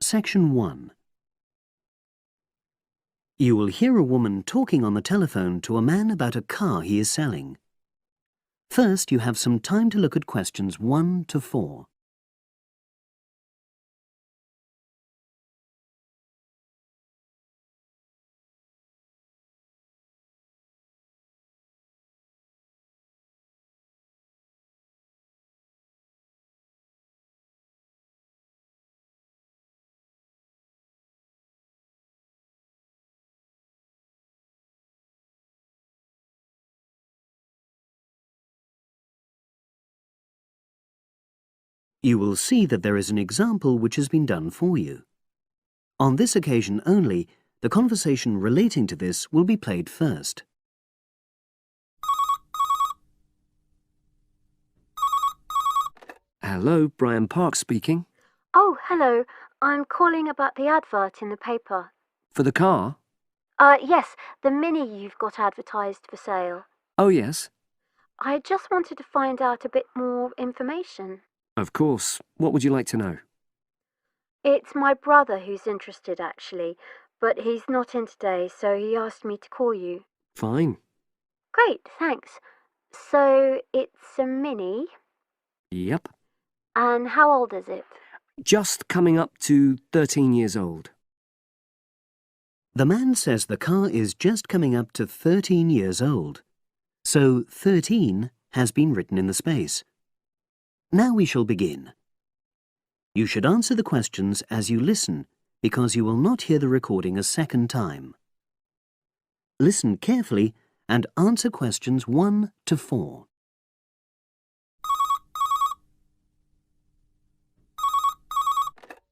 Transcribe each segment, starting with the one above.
Section 1. You will hear a woman talking on the telephone to a man about a car he is selling. First, you have some time to look at questions 1 to 4. You will see that there is an example which has been done for you. On this occasion only, the conversation relating to this will be played first. Hello, Brian Park speaking. Oh, hello. I'm calling about the advert in the paper. For the car? Yes, the Mini you've got advertised for sale. Oh, yes. I just wanted to find out a bit more information. Of course. What would you like to know? It's my brother who's interested, actually, but he's not in today, so he asked me to call you. Fine. Great, thanks. So, it's a Mini, Yep. and how old is it? Just coming up to 13 years old. The man says the car is just coming up to 13 years old. So 13 has been written in the space. Now we shall begin. You should answer the questions as you listen, because you will not hear the recording a second time. Listen carefully and answer questions 1 to 4.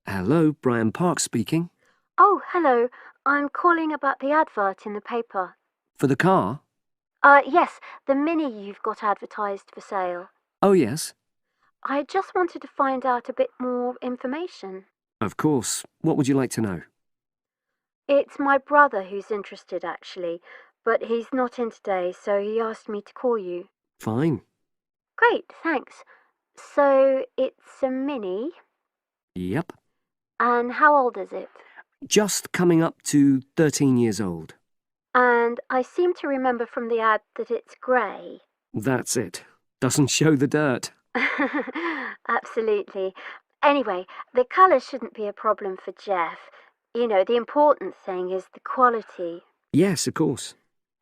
Hello, Brian Park speaking. Oh, hello. I'm calling about the advert in the paper. For the car? Yes, the Mini you've got advertised for sale. Oh, yes. I just wanted to find out a bit more information. Of course. What would you like to know? It's my brother who's interested, actually, but he's not in today, so he asked me to call you. Fine. Great, thanks. So, it's a Mini, Yep. and how old is it? Just coming up to 13 years old. And I seem to remember from the ad that it's grey. That's it. Doesn't show the dirt. Absolutely. Anyway, the colour shouldn't be a problem for Jeff. You know, the important thing is the quality. Yes, of course.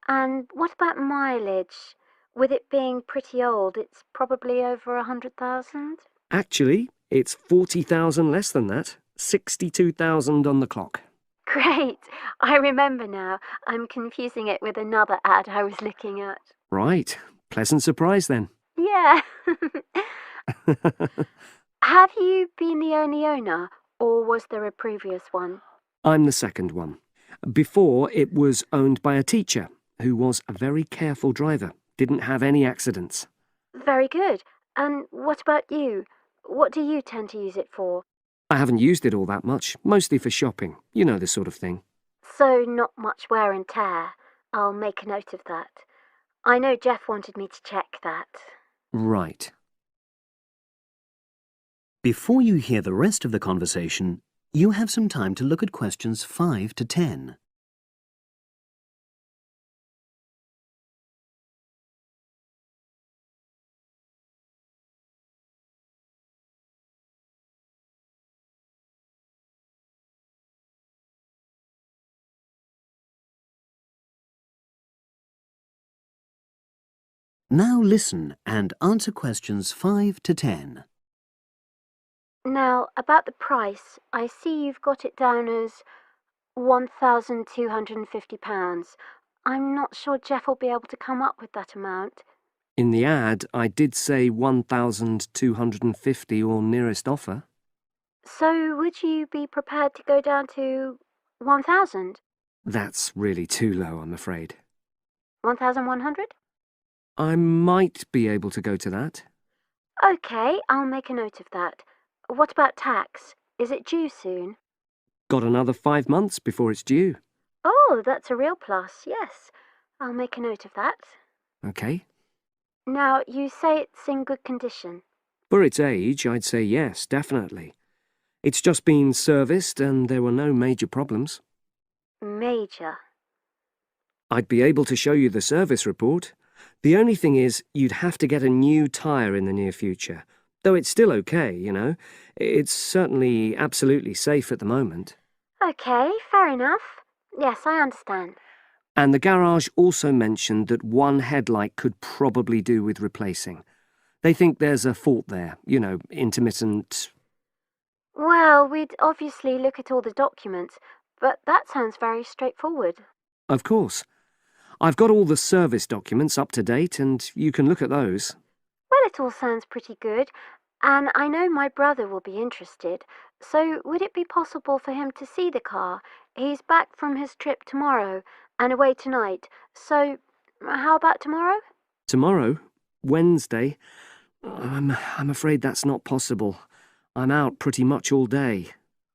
And what about mileage? With it being pretty old, it's probably over 100,000? Actually, it's 40,000 less than that. 62,000 on the clock. Great! I remember now. I'm confusing it with another ad I was looking at. Right. Pleasant surprise then. Yeah. Have you been the only owner, or was there a previous one? I'm the second one. Before, it was owned by a teacher who was a very careful driver, didn't have any accidents. Very good. And what about you? What do you tend to use it for? I haven't used it all that much, mostly for shopping. You know the sort of thing. So not much wear and tear. I'll make a note of that. I know Jeff wanted me to check that. Right. Before you hear the rest of the conversation, you have some time to look at questions 5 to 10. Now listen and answer questions 5 to 10. Now, about the price, I see you've got it down as £1,250. I'm not sure Jeff will be able to come up with that amount. In the ad, I did say 1,250 or nearest offer. So would you be prepared to go down to 1,000? That's really too low, I'm afraid. 1,100? I might be able to go to that. OK, I'll make a note of that. What about tax? Is it due soon? Got another 5 months before it's due. Oh, that's a real plus, yes. I'll make a note of that. OK. Now, you say it's in good condition. For its age, I'd say yes, definitely. It's just been serviced and there were no major problems. Major. I'd be able to show you the service report. The only thing is, you'd have to get a new tyre in the near future. Though it's still okay, you know. It's certainly absolutely safe at the moment. Okay, fair enough. Yes, I understand. And the garage also mentioned that one headlight could probably do with replacing. They think there's a fault there, you know, intermittent. Well, we'd obviously look at all the documents, but that sounds very straightforward. Of course. I've got all the service documents up to date and you can look at those. Well, it all sounds pretty good, and I know my brother will be interested, so would it be possible for him to see the car? He's back from his trip tomorrow and away tonight, so how about tomorrow? Tomorrow? Wednesday? I'm afraid that's not possible. I'm out pretty much all day.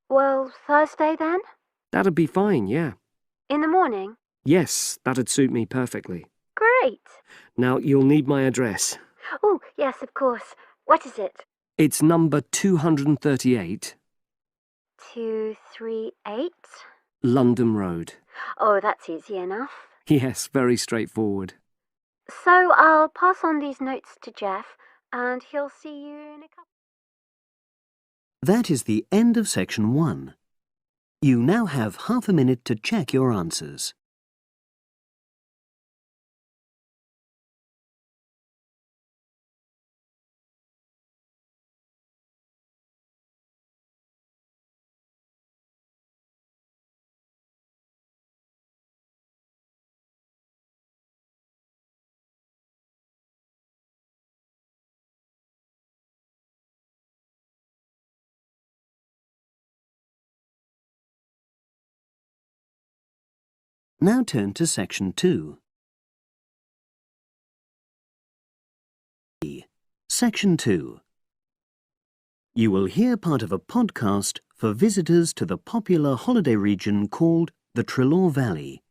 Well, Thursday then? That'd be fine, yeah. In the morning? Yes, that'd suit me perfectly. Great. Now, you'll need my address. Oh, yes, of course. What is it? It's number 238, 238? London Road. Oh, that's easy enough. Yes, very straightforward. So I'll pass on these notes to Jeff, and he'll see you in a couple. That is the end of section 1. You now have half a minute to check your answers. Now turn to section 2. Section 2. You will hear part of a podcast for visitors to the popular holiday region called the Trelaw Valley.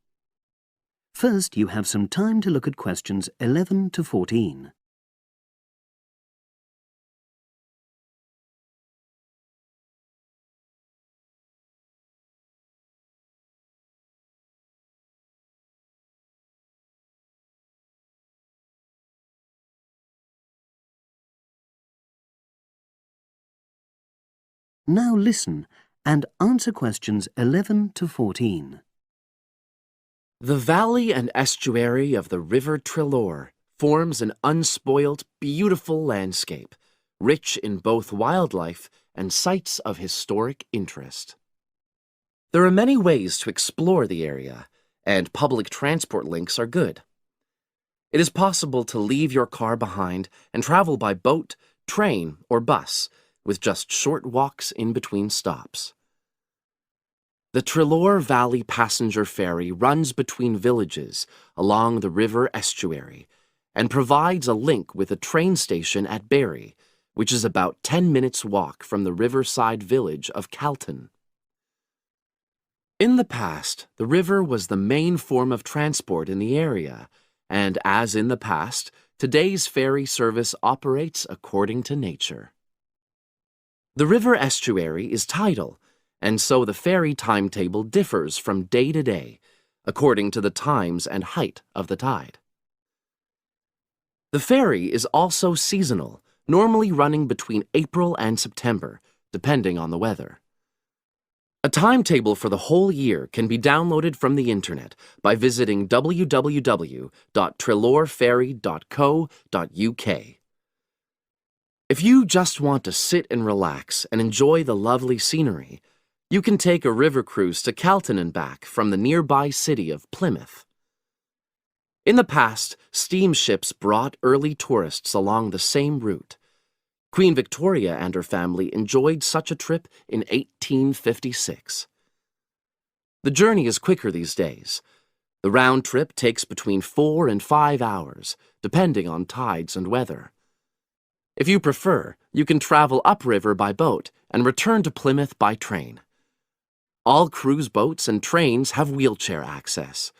First, you have some time to look at questions 11 to 14. Now listen and answer questions 11 to 14. The valley and estuary of the River Trelaw forms an unspoilt, beautiful landscape, rich in both wildlife and sites of historic interest. There are many ways to explore the area, and public transport links are good. It is possible to leave your car behind and travel by boat, train, or bus, with just short walks in between stops. The Trelaw Valley Passenger Ferry runs between villages along the river estuary and provides a link with a train station at Barry, which is about 10 minutes' walk from the riverside village of Calton. In the past, the river was the main form of transport in the area, and as in the past, today's ferry service operates according to nature. The river estuary is tidal, and so the ferry timetable differs from day to day, according to the times and height of the tide. The ferry is also seasonal, normally running between April and September, depending on the weather. A timetable for the whole year can be downloaded from the internet by visiting www.trelawferry.co.uk. If you just want to sit and relax and enjoy the lovely scenery, you can take a river cruise to Calton and back from the nearby city of Plymouth. In the past, steamships brought early tourists along the same route. Queen Victoria and her family enjoyed such a trip in 1856. The journey is quicker these days. The round trip takes between 4 and 5 hours, depending on tides and weather. If you prefer, you can travel upriver by boat and return to Plymouth by train. All cruise boats and trains have wheelchair access.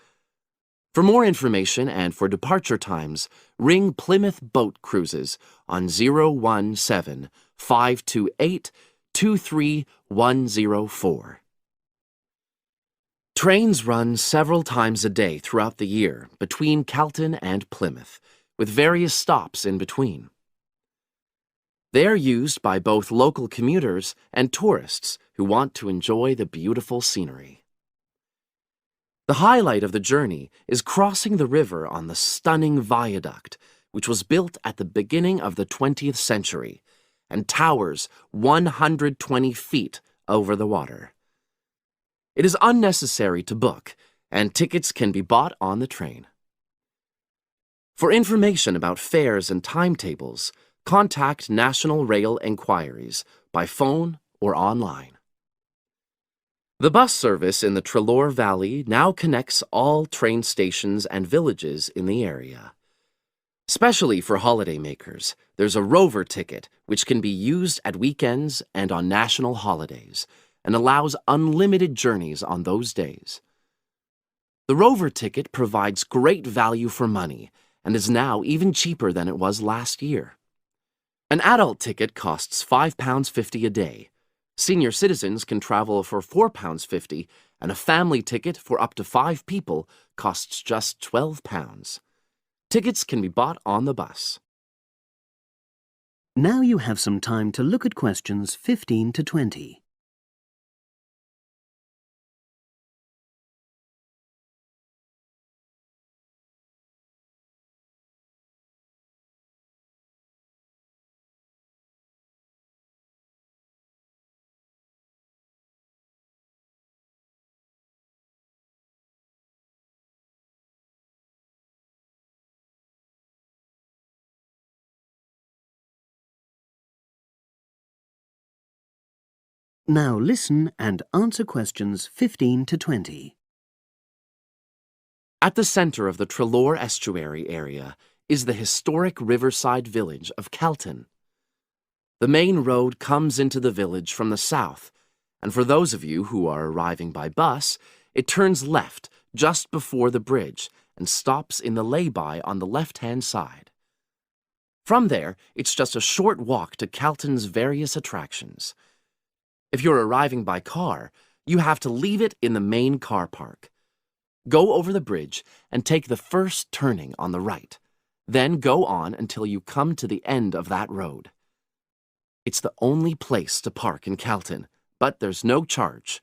For more information and for departure times, ring Plymouth Boat Cruises on 017-528-2700. 23104. Trains run several times a day throughout the year between Calton and Plymouth, with various stops in between. They are used by both local commuters and tourists who want to enjoy the beautiful scenery. The highlight of the journey is crossing the river on the stunning viaduct, which was built at the beginning of the 20th century and towers 120 feet over the water. It is unnecessary to book, and tickets can be bought on the train. For information about fares and timetables, contact National Rail Enquiries by phone or online. The bus service in the Treloar Valley now connects all train stations and villages in the area. Especially for holidaymakers, there's a Rover ticket which can be used at weekends and on national holidays, and allows unlimited journeys on those days. The Rover ticket provides great value for money and is now even cheaper than it was last year. An adult ticket costs £5.50 a day. Senior citizens can travel for £4.50, and a family ticket for up to 5 people costs just £12. Tickets can be bought on the bus. Now you have some time to look at questions 15 to 20. Now listen and answer questions 15 to 20. At the center of the Treloar Estuary area is the historic riverside village of Calton. The main road comes into the village from the south, and for those of you who are arriving by bus, it turns left just before the bridge and stops in the lay-by on the left-hand side. From there, it's just a short walk to Calton's various attractions. If you're arriving by car, you have to leave it in the main car park. Go over the bridge and take the first turning on the right. Then go on until you come to the end of that road. It's the only place to park in Calton, but there's no charge.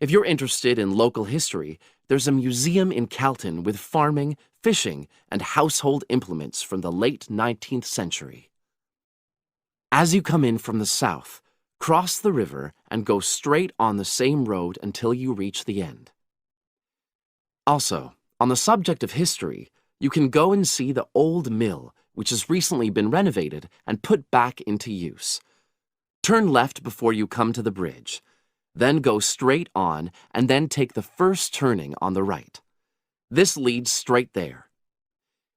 If you're interested in local history, there's a museum in Calton with farming, fishing, and household implements from the late 19th century. As you come in from the south, cross the river and go straight on the same road until you reach the end. Also, on the subject of history, you can go and see the old mill, which has recently been renovated and put back into use. Turn left before you come to the bridge. Then go straight on and then take the first turning on the right. This leads straight there.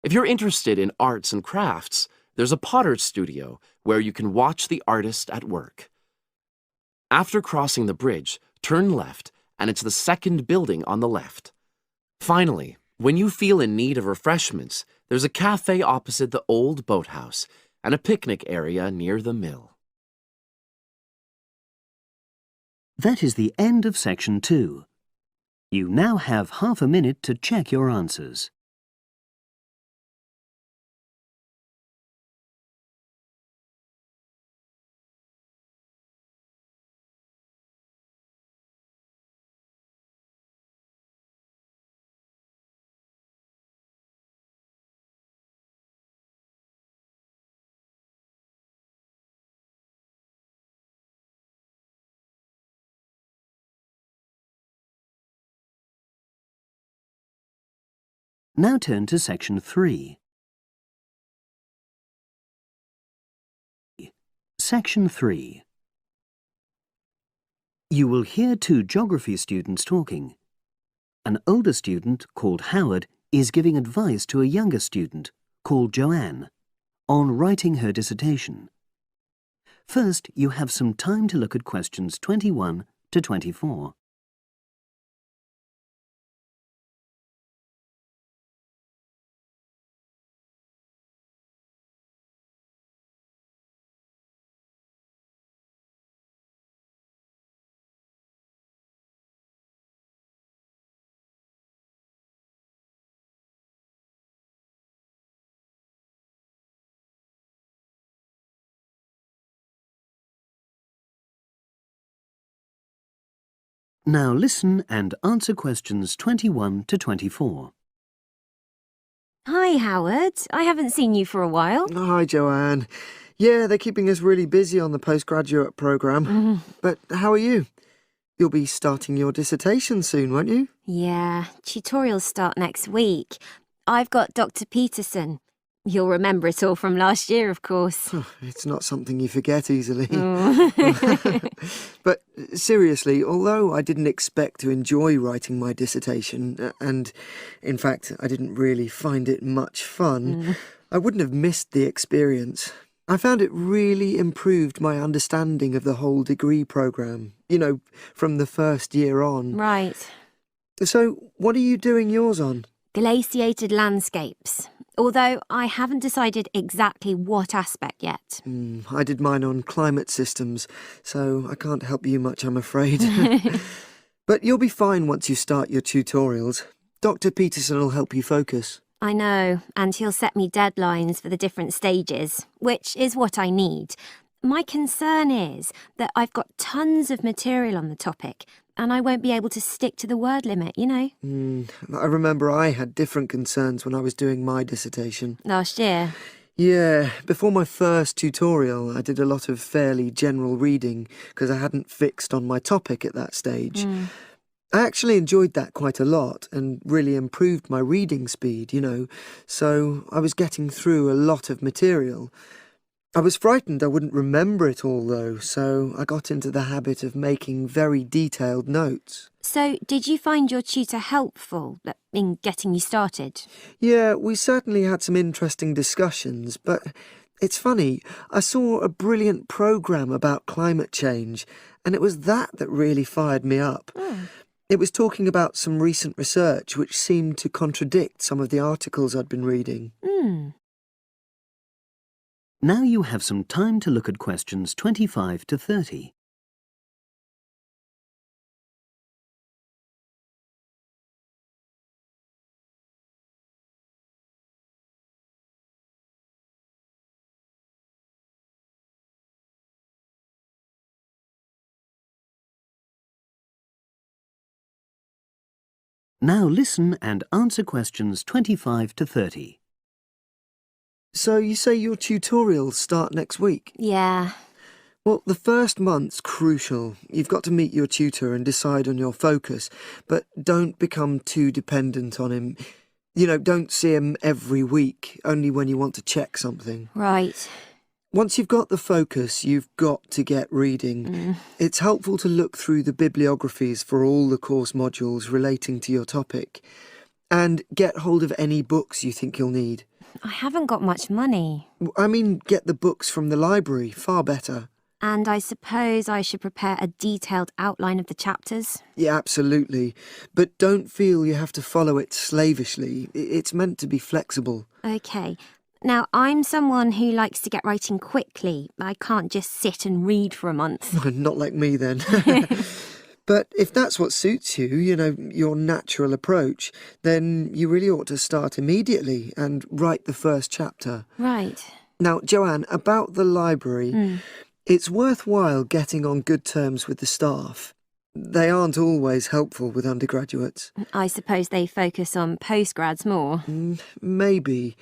If you're interested in arts and crafts, there's a potter's studio where you can watch the artist at work. After crossing the bridge, turn left, and it's the second building on the left. Finally, when you feel in need of refreshments, there's a cafe opposite the old boathouse and a picnic area near the mill. That is the end of section 2. You now have half a minute to check your answers. Now turn to section 3. Section 3. You will hear 2 geography students talking. An older student, called Howard, is giving advice to a younger student, called Joanne, on writing her dissertation. First, you have some time to look at questions 21 to 24. Now listen and answer questions 21 to 24. Hi, Howard. I haven't seen you for a while. Hi, Joanne. Yeah, they're keeping us really busy on the postgraduate programme. But how are you? You'll be starting your dissertation soon, won't you? Yeah, tutorials start next week. I've got Dr. Peterson. You'll remember it all from last year, of course. It's not something you forget easily. Oh. But seriously, although I didn't expect to enjoy writing my dissertation, and in fact, I didn't really find it much fun, I wouldn't have missed the experience. I found it really improved my understanding of the whole degree programme, from the first year on. Right. So, what are you doing yours on? Glaciated landscapes. Although I haven't decided exactly what aspect yet. I did mine on climate systems, so I can't help you much, I'm afraid. But you'll be fine once you start your tutorials. Dr. Peterson will help you focus. I know, and he'll set me deadlines for the different stages, which is what I need. My concern is that I've got tons of material on the topic, and I won't be able to stick to the word limit, I remember I had different concerns when I was doing my dissertation. Last year. Yeah, before my first tutorial, I did a lot of fairly general reading because I hadn't fixed on my topic at that stage. I actually enjoyed that quite a lot and really improved my reading speed, so I was getting through a lot of material. I was frightened I wouldn't remember it all, though, so I got into the habit of making very detailed notes. So, did you find your tutor helpful in getting you started? Yeah, we certainly had some interesting discussions, but it's funny, I saw a brilliant programme about climate change, and it was that really fired me up. It was talking about some recent research which seemed to contradict some of the articles I'd been reading. Now you have some time to look at questions 25 to 30. Now listen and answer questions 25 to 30. So you say your tutorials start next week? Yeah. Well, the first month's crucial. You've got to meet your tutor and decide on your focus, but don't become too dependent on him. Don't see him every week, only when you want to check something. Right. Once you've got the focus, you've got to get reading. It's helpful to look through the bibliographies for all the course modules relating to your topic, and get hold of any books you think you'll need. I haven't got much money. I mean, get the books from the library, far better. And I suppose I should prepare a detailed outline of the chapters? Yeah, absolutely. But don't feel you have to follow it slavishly. It's meant to be flexible. OK. Now, I'm someone who likes to get writing quickly. I can't just sit and read for a month. Not like me, then. But if that's what suits you, your natural approach, then you really ought to start immediately and write the first chapter. Right. Now, Joanne, about the library, it's worthwhile getting on good terms with the staff. They aren't always helpful with undergraduates. I suppose they focus on postgrads more. Maybe.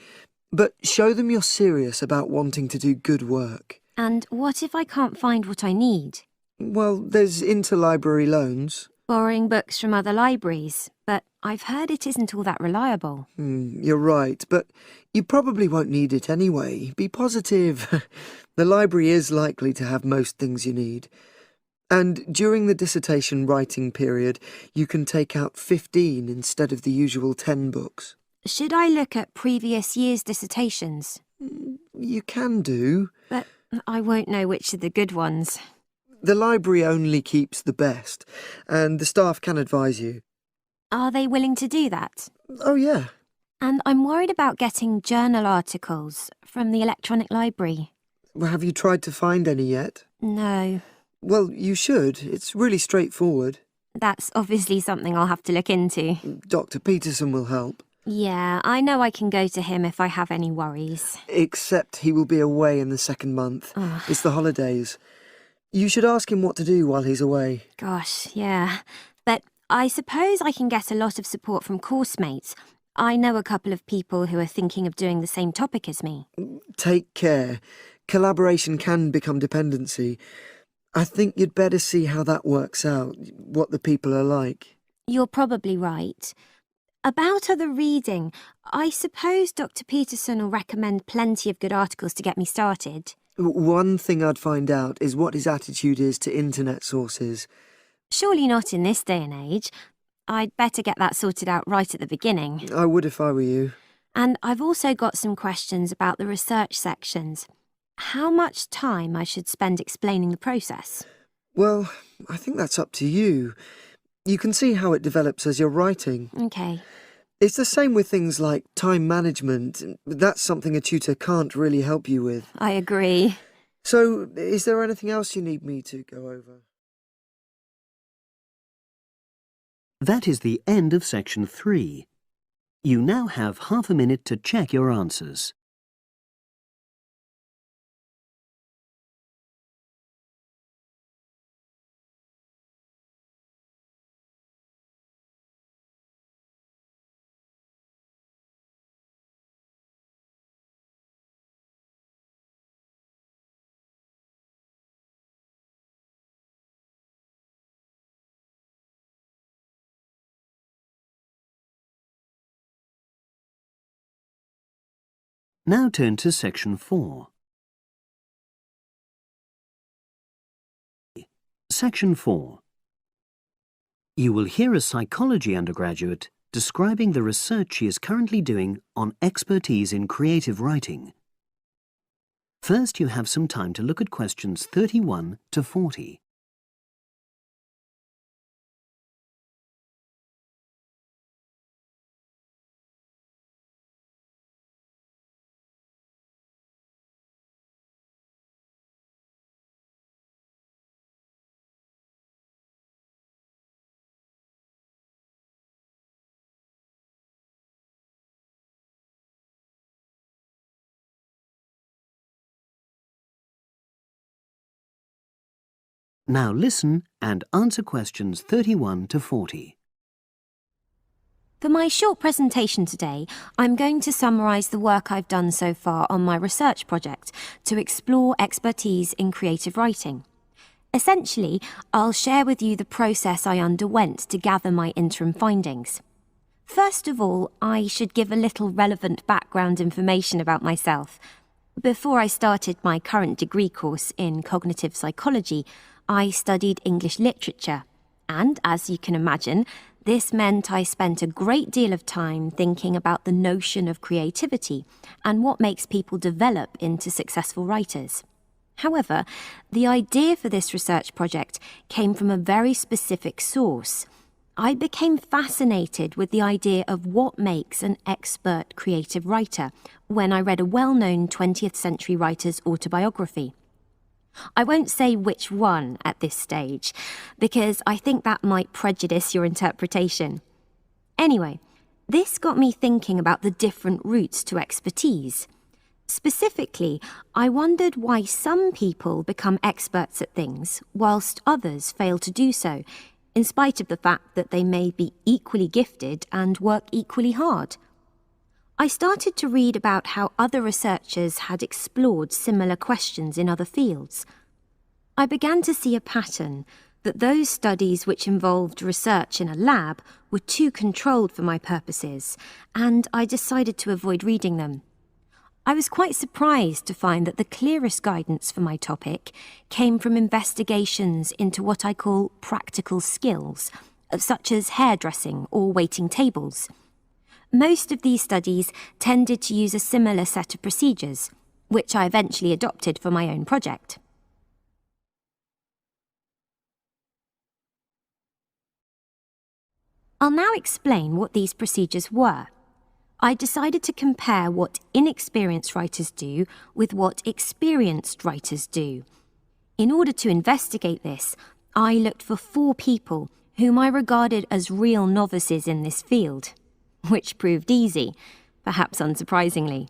But show them you're serious about wanting to do good work. And what if I can't find what I need? Well, there's interlibrary loans. Borrowing books from other libraries, but I've heard it isn't all that reliable. You're right, but you probably won't need it anyway. Be positive. The library is likely to have most things you need. And during the dissertation writing period, you can take out 15 instead of the usual 10 books. Should I look at previous year's dissertations? You can do. But I won't know which are the good ones. The library only keeps the best, and the staff can advise you. Are they willing to do that? Oh, yeah. And I'm worried about getting journal articles from the electronic library. Well, have you tried to find any yet? No. Well, you should. It's really straightforward. That's obviously something I'll have to look into. Dr. Peterson will help. Yeah, I know I can go to him if I have any worries. Except he will be away in the second month. It's the holidays. You should ask him what to do while he's away. Gosh, yeah. I suppose I can get a lot of support from course mates. I know a couple of people who are thinking of doing the same topic as me. Take care. Collaboration can become dependency. I think you'd better see how that works out, what the people are like. You're probably right. About other reading, I suppose Dr. Peterson will recommend plenty of good articles to get me started. One thing I'd find out is what his attitude is to internet sources. Surely not in this day and age. I'd better get that sorted out right at the beginning. I would if I were you. And I've also got some questions about the research sections. How much time I should spend explaining the process? Well, I think that's up to you. You can see how it develops as you're writing. OK. It's the same with things like time management. That's something a tutor can't really help you with. I agree. So, is there anything else you need me to go over? That is the end of section 3. You now have half a minute to check your answers. Now turn to section 4. Section 4. You will hear a psychology undergraduate describing the research she is currently doing on expertise in creative writing. First, you have some time to look at questions 31 to 40. Now listen and answer questions 31 to 40. For my short presentation today, I'm going to summarise the work I've done so far on my research project to explore expertise in creative writing. Essentially, I'll share with you the process I underwent to gather my interim findings. First of all, I should give a little relevant background information about myself. Before I started my current degree course in cognitive psychology, I studied English literature, and as you can imagine, this meant I spent a great deal of time thinking about the notion of creativity and what makes people develop into successful writers. However, the idea for this research project came from a very specific source. I became fascinated with the idea of what makes an expert creative writer when I read a well-known 20th century writer's autobiography. I won't say which one at this stage, because I think that might prejudice your interpretation. Anyway, this got me thinking about the different routes to expertise. Specifically, I wondered why some people become experts at things whilst others fail to do so, in spite of the fact that they may be equally gifted and work equally hard. I started to read about how other researchers had explored similar questions in other fields. I began to see a pattern that those studies which involved research in a lab were too controlled for my purposes, and I decided to avoid reading them. I was quite surprised to find that the clearest guidance for my topic came from investigations into what I call practical skills, such as hairdressing or waiting tables. Most of these studies tended to use a similar set of procedures, which I eventually adopted for my own project. I'll now explain what these procedures were. I decided to compare what inexperienced writers do with what experienced writers do. In order to investigate this, I looked for 4 people whom I regarded as real novices in this field, which proved easy, perhaps unsurprisingly.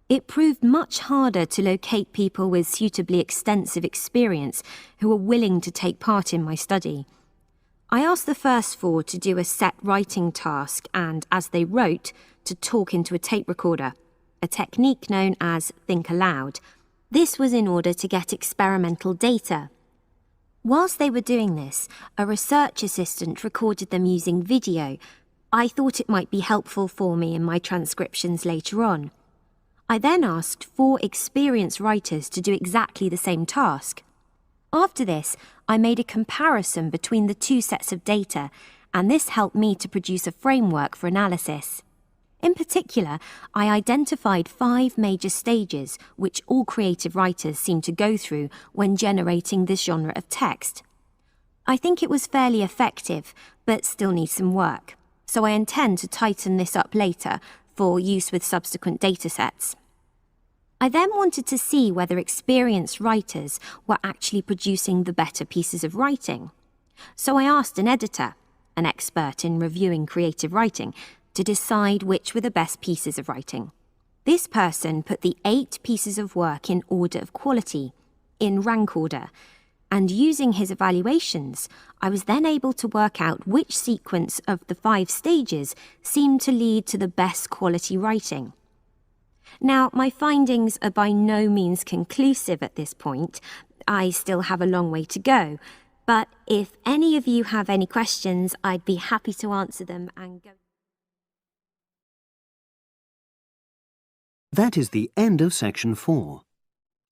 It proved much harder to locate people with suitably extensive experience who were willing to take part in my study. I asked the first four to do a set writing task and, as they wrote, to talk into a tape recorder, a technique known as think aloud. This was in order to get experimental data. Whilst they were doing this, a research assistant recorded them using video. I thought it might be helpful for me in my transcriptions later on. I then asked 4 experienced writers to do exactly the same task. After this, I made a comparison between the 2 sets of data, and this helped me to produce a framework for analysis. In particular, I identified 5 major stages which all creative writers seem to go through when generating this genre of text. I think it was fairly effective, but still needs some work, so I intend to tighten this up later for use with subsequent datasets. I then wanted to see whether experienced writers were actually producing the better pieces of writing. So I asked an editor, an expert in reviewing creative writing, to decide which were the best pieces of writing. This person put the 8 pieces of work in order of quality, in rank order, and using his evaluations, I was then able to work out which sequence of the 5 stages seemed to lead to the best quality writing. Now, my findings are by no means conclusive at this point. I still have a long way to go, but if any of you have any questions, I'd be happy to answer them and go. That is the end of section 4.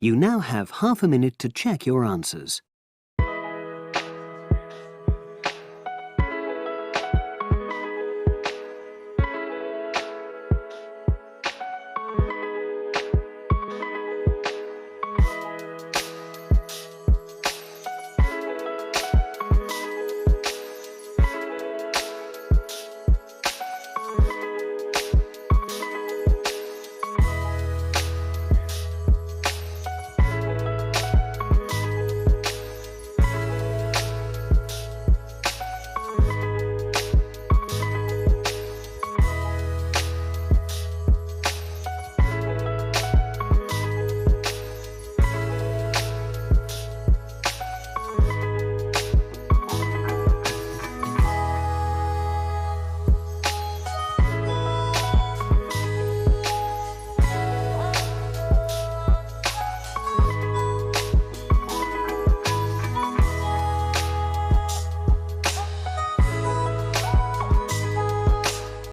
You now have half a minute to check your answers.